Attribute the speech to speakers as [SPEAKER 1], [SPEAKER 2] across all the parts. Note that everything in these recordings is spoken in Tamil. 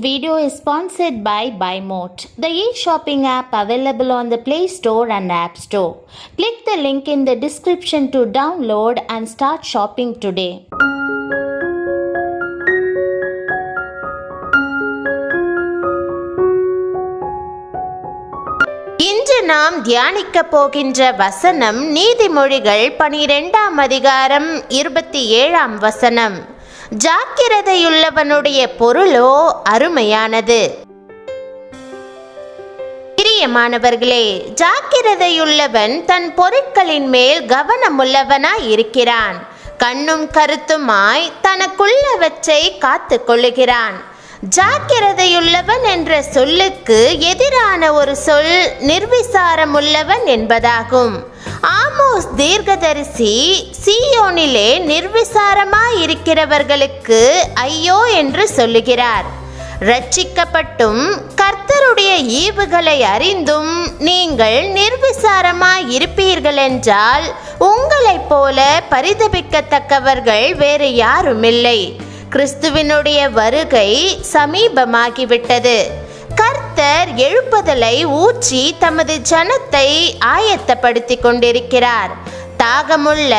[SPEAKER 1] video is sponsored by BuyMote, the e-shopping app available on the Play Store and App Store. Click the link in the description to download and start shopping today. இன்று நாம் தியானிக்க போகின்ற வசனம் நீதிமொழிகள் 12ஆம் அதிகாரம் 27ஆம் வசனம். ஜாக்கிரதையுள்ளவனுடைய பொருளோ அருமையானது. பிரியமானவர்களே, ஜாக்கிரதையுள்ளவன் தன் பொருட்களின் மேல் கவனமுள்ளவனாய் இருக்கிறான். கண்ணும் கருத்துமாய் தனக்குள்ளவற்றை காத்து கொள்ளுகிறான். ஜாக்கிரதையுள்ளவன் என்ற சொல்லுக்கு எதிரான ஒரு சொல் நிர்விசாரமுள்ளவன் என்பதாகும். ஆமோஸ் தீர்க்கதரிசி சீயோனிலே நிர்விசாரமாயிருக்கிறவர்களுக்கு ஐயோ என்று சொல்லுகிறார். ரட்சிக்கப்பட்டும் கர்த்தருடைய ஈவுகளை அறிந்தும் நீங்கள் நிர்விசாரமாயிருப்பீர்கள் என்றால் உங்களைப் போல பரிதபிக்கத்தக்கவர்கள் வேறு யாருமில்லை. கிறிஸ்துவினுடைய வருகை சமீபமாகிவிட்டது. கர்த்தர் எழுப்புதலை ஊற்றி தமது ஜனத்தை ஆயத்தப்படுத்தி கொண்டிருக்கிறார். தாகமுள்ள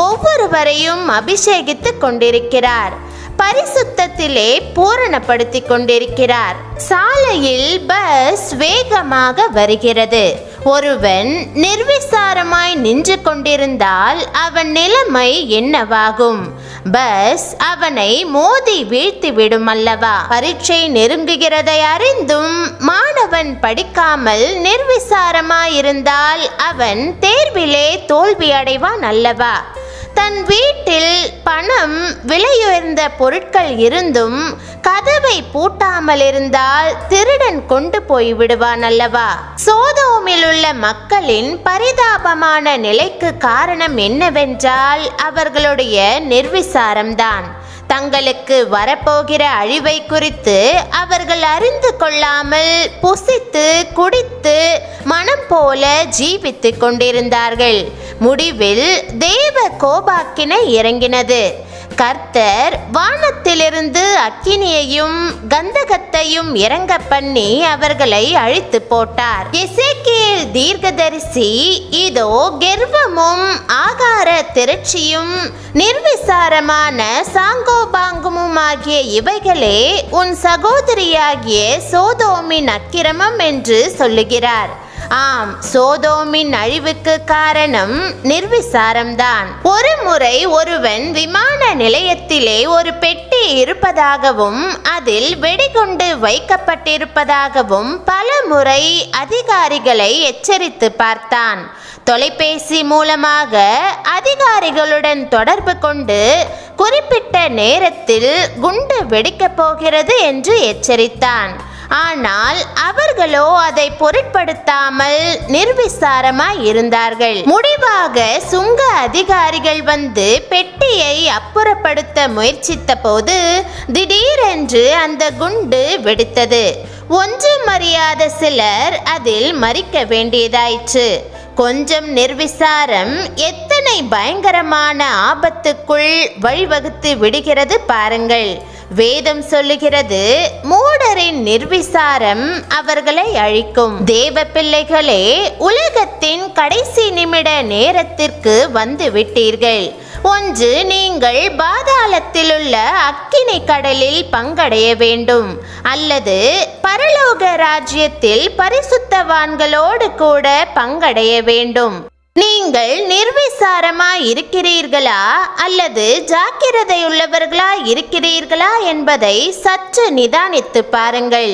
[SPEAKER 1] ஒவ்வொருவரையும் அபிஷேகித்துக் கொண்டிருக்கிறார். பரிசுத்தத்திலே பூரணப்படுத்தி கொண்டிருக்கிறார். சாலையில் பஸ் வேகமாக வருகிறது. ஒருவன் நிர்விசாரமாய் நின்று கொண்டிருந்தால் அவன் நிலைமை என்னவாகும்? பஸ் அவனை மோதி வீழ்த்தி விடும் அல்லவா? பரீட்சை நெருங்குகிறதை அறிந்தும் மாணவன் படிக்காமல் நிர்விசாரமாயிருந்தால் அவன் தேர்விலே தோல்வி அடைவான் அல்லவா? தன் வீட்டில் பணம் விலையுயர்ந்த பொருட்கள் இருந்தும் கதவை பூட்டாமல் இருந்தால் திருடன் கொண்டு போய் விடுவான் அல்லவா? சோதோமில் உள்ள மக்களின் பரிதாபமான நிலைக்கு காரணம் என்னவென்றால் அவர்களுடைய நிர்விசாரம்தான். தங்களுக்கு வரப்போகிற அழிவை குறித்து அவர்கள் அறிந்து கொள்ளாமல் புசித்து குடித்து மனம் போல ஜீவித்து கொண்டிருந்தார்கள். முடிவில் தேவ கோபாக்கினை இறங்கினது. கர்த்தர் வானத்திலிருந்து அக்கினியையும் கந்தகத்தையும் இறங்க பண்ணி அவர்களை அழித்து போட்டார். எசேக்கியேல் தீர்க்கதரிசி, இதோ கெர்வமும் ஆகார திரட்சியும் நிர்விசாரமான சாங்கோபாங்கமும் ஆகிய இவைகளே உன் சகோதரியாகிய சோதோமின் அக்கிரமம் என்று சொல்லுகிறார். ஆம், சோதோமின் அழிவுக்கு காரணம் நிர்விசாரம்தான். ஒரு முறை ஒருவன் விமான நிலையத்திலே ஒரு பெட்டி இருப்பதாகவும் அதில் வெடிகுண்டு வைக்கப்பட்டிருப்பதாகவும் பல முறை அதிகாரிகளை எச்சரித்து பார்த்தான். தொலைபேசி மூலமாக அதிகாரிகளுடன் தொடர்பு கொண்டு குறிப்பிட்ட நேரத்தில் குண்டு வெடிக்கப் போகிறது என்று எச்சரித்தான். ஆனால் அவர்களோ அதை பொருட்படுத்தாமல் நிர்விசாரமாய் இருந்தார்கள். முடிவாக சுங்க அதிகாரிகள் வந்து பெட்டியை அப்புறப்படுத்த முயற்சித்த போது திடீரென்று அந்த குண்டு வெடித்தது. ஒன்றும் அறியாத சிலர் அதில் மரிக்க வேண்டியதாயிற்று. கொஞ்சம் நிர்விசாரம் எத்தனை பயங்கரமான ஆபத்துக்குள் வழிவகுத்து விடுகிறது பாருங்கள். வேதம் சொல்லுகிறது, மூடரின் நிர்விசாரம் அவர்களை அழிக்கும். தேவ பிள்ளைகளே, உலகத்தின் கடைசி நிமிட நேரத்திற்கு வந்து விட்டீர்கள். ஒன்று, நீங்கள் பாதாளத்தில் உள்ள அக்கினி கடலில் பங்கடைய வேண்டும், அல்லது பரலோக ராஜ்யத்தில் பரிசுத்தவான்களோடு கூட பங்கடைய வேண்டும். நீங்கள் நிர்விசாரமாய் இருக்கிறீர்களா அல்லது ஜாக்கிரதையுள்ளவர்களாய் இருக்கிறீர்களா என்பதை சற்று நிதானித்து பாருங்கள்.